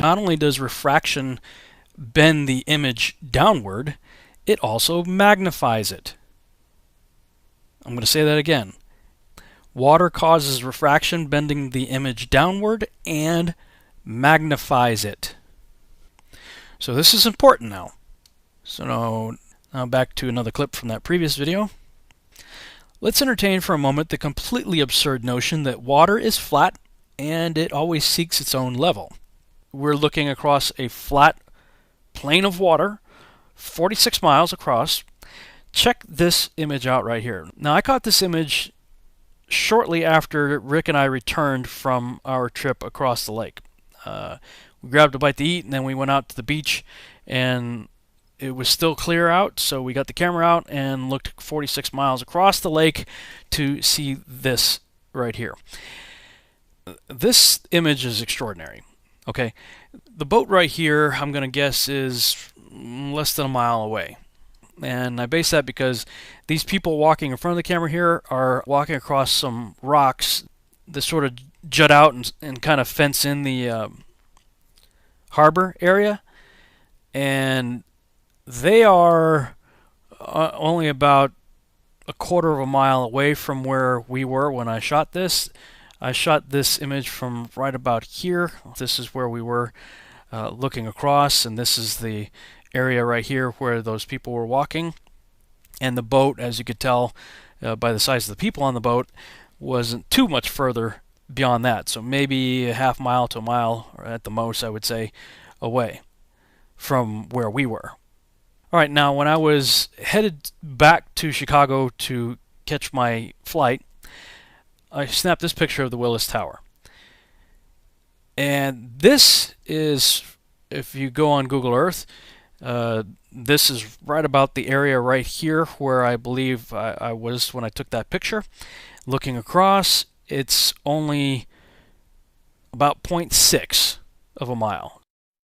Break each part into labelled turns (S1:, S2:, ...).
S1: not only does refraction bend the image downward, it also magnifies it. I'm going to say that again. Water causes refraction, bending the image downward, and magnifies it. So this is important now. So now back to another clip from that previous video. Let's entertain for a moment the completely absurd notion that water is flat and it always seeks its own level. We're looking across a flat plane of water, 46 miles across. Check this image out right here. Now, I caught this image shortly after Rick and I returned from our trip across the lake. We grabbed a bite to eat, and then we went out to the beach, and it was still clear out, so we got the camera out and looked 46 miles across the lake to see this right here. This image is extraordinary. Okay, the boat right here, I'm going to guess, is less than a mile away. And I base that because these people walking in front of the camera here are walking across some rocks that sort of jut out and kind of fence in the harbor area. And they are only about a quarter of a mile away from where we were when I shot this. I shot this image from right about here. This is where we were looking across, and this is the area right here where those people were walking. And the boat, as you could tell by the size of the people on the boat, wasn't too much further beyond that. So maybe a half mile to a mile, or at the most, I would say, away from where we were. All right, now when I was headed back to Chicago to catch my flight, I snapped this picture of the Willis Tower. And this is, if you go on Google Earth, this is right about the area right here where I believe I was when I took that picture. Looking across, it's only about 0.6 of a mile.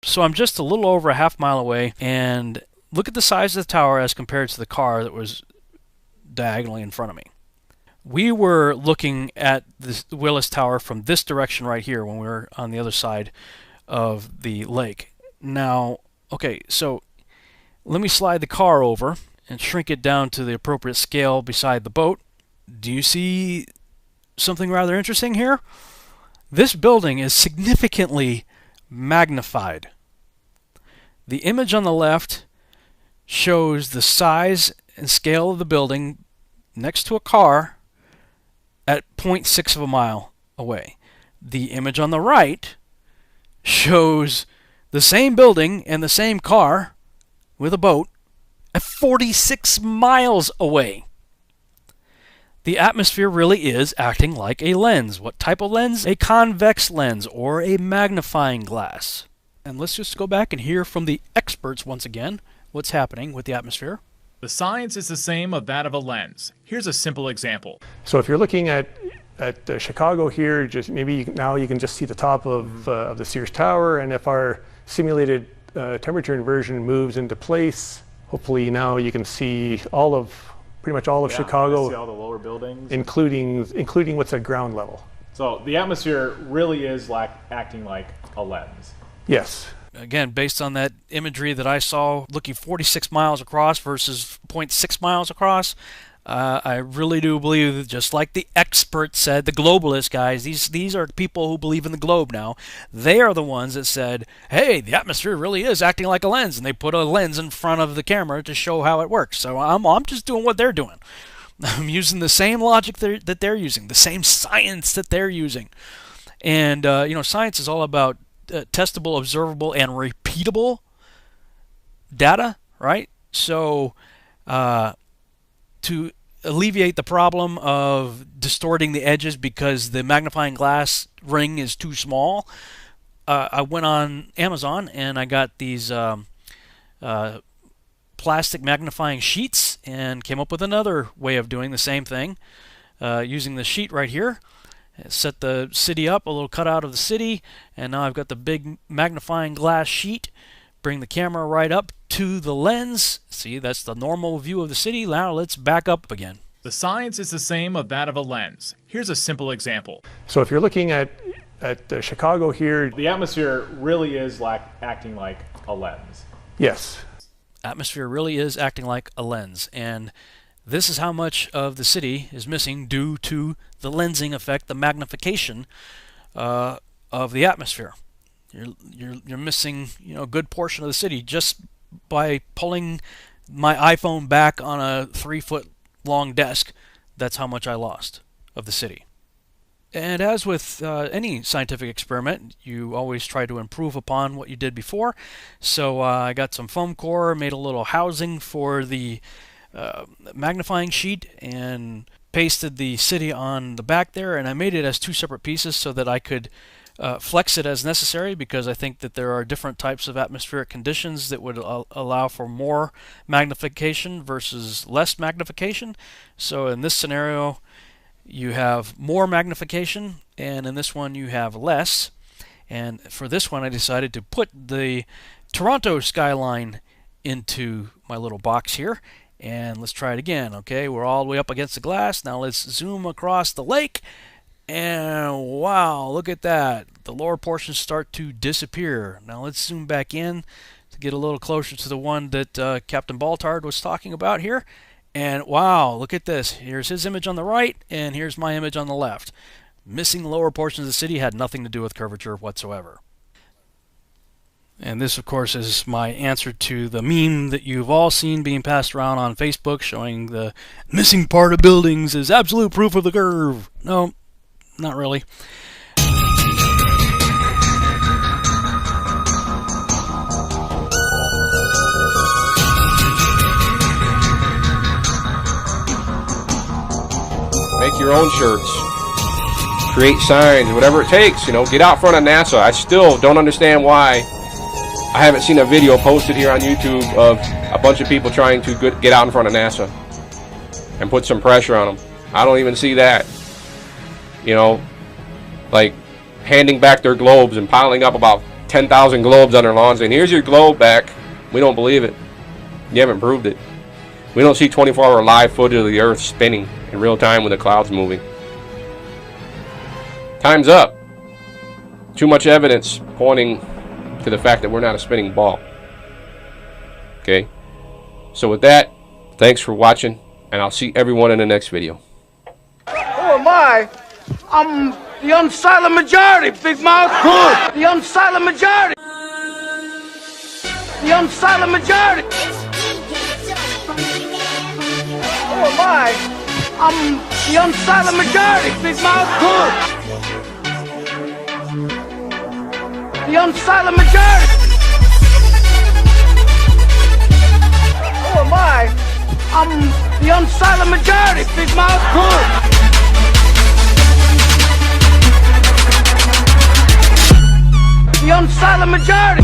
S1: So I'm just a little over a half mile away, and look at the size of the tower as compared to the car that was diagonally in front of me. We were looking at the Willis Tower from this direction right here when we were on the other side of the lake. Now, okay, so let me slide the car over and shrink it down to the appropriate scale beside the boat. Do you see something rather interesting here? This building is significantly magnified. The image on the left shows the size and scale of the building next to a car at 0.6 of a mile away. The image on the right shows the same building and the same car with a boat at 46 miles away. The atmosphere really is acting like a lens. What type of lens? A convex lens or a magnifying glass. And let's just go back and hear from the experts once again what's happening with the atmosphere.
S2: The science is the same of that of a lens. Here's a simple example.
S3: So if you're looking at Chicago here, just maybe now you can just see the top of the Sears Tower, and if our simulated temperature inversion moves into place, hopefully now you can see pretty much all of Chicago,
S4: see all the lower buildings,
S3: including what's at ground level.
S4: So the atmosphere really is acting like a lens.
S3: Yes.
S1: Again, based on that imagery that I saw looking 46 miles across versus 0.6 miles across, I really do believe that, just like the experts said, the globalist guys, these are people who believe in the globe now, they are the ones that said, hey, the atmosphere really is acting like a lens, and they put a lens in front of the camera to show how it works. So I'm just doing what they're doing. I'm using the same logic that they're using, the same science that they're using. And, science is all about testable, observable, and repeatable data, right? So to alleviate the problem of distorting the edges because the magnifying glass ring is too small, I went on Amazon and I got these plastic magnifying sheets and came up with another way of doing the same thing using the sheet right here. Set the city up, a little cutout of the city, and now I've got the big magnifying glass sheet. Bring the camera right up to the lens. See, that's the normal view of the city. Now let's back up again.
S2: The science is the same of that of a lens. Here's a simple example.
S3: So if you're looking at Chicago here.
S4: The atmosphere really is like acting like a lens.
S3: Yes.
S1: Atmosphere really is acting like a lens, and this is how much of the city is missing due to the lensing effect, the magnification of the atmosphere. You're missing, a good portion of the city just by pulling my iPhone back on a 3-foot long desk. That's how much I lost of the city. And as with any scientific experiment, you always try to improve upon what you did before. So I got some foam core, made a little housing for the magnifying sheet, and pasted the city on the back there. And I made it as 2 separate pieces so that I could flex it as necessary, because I think that there are different types of atmospheric conditions that would allow for more magnification versus less magnification. So in this scenario, you have more magnification, and in this one you have less. And for this one I decided to put the Toronto skyline into my little box here. And let's try it again. Okay, we're all the way up against the glass. Now let's zoom across the lake. And wow, look at that. The lower portions start to disappear. Now let's zoom back in to get a little closer to the one that Captain Baltard was talking about here. And wow, look at this. Here's his image on the right, and here's my image on the left. Missing the lower portions of the city had nothing to do with curvature whatsoever. And this, of course, is my answer to the meme that you've all seen being passed around on Facebook, showing the missing part of buildings is absolute proof of the curve. No, not really.
S5: Make your own shirts. Create signs, whatever it takes, get out front of NASA. I still don't understand why I haven't seen a video posted here on YouTube of a bunch of people trying to get out in front of NASA and put some pressure on them. I don't even see that. Like handing back their globes and piling up about 10,000 globes on their lawns saying, here's your globe back. We don't believe it. You haven't proved it. We don't see 24-hour live footage of the Earth spinning in real time with the clouds moving. Time's up. Too much evidence pointing to the fact that we're not a spinning ball. Okay? So with that, thanks for watching, and I'll see everyone in the next video.
S6: Who am I? I'm the unsilent majority, Big Mouth. Good. The unsilent majority. The unsilent majority. Who am I? I'm the unsilent majority, Big Mouth. Good. The unsilent majority. Who am I? I'm the unsilent majority, Big Mouth. Good. The unsilent majority.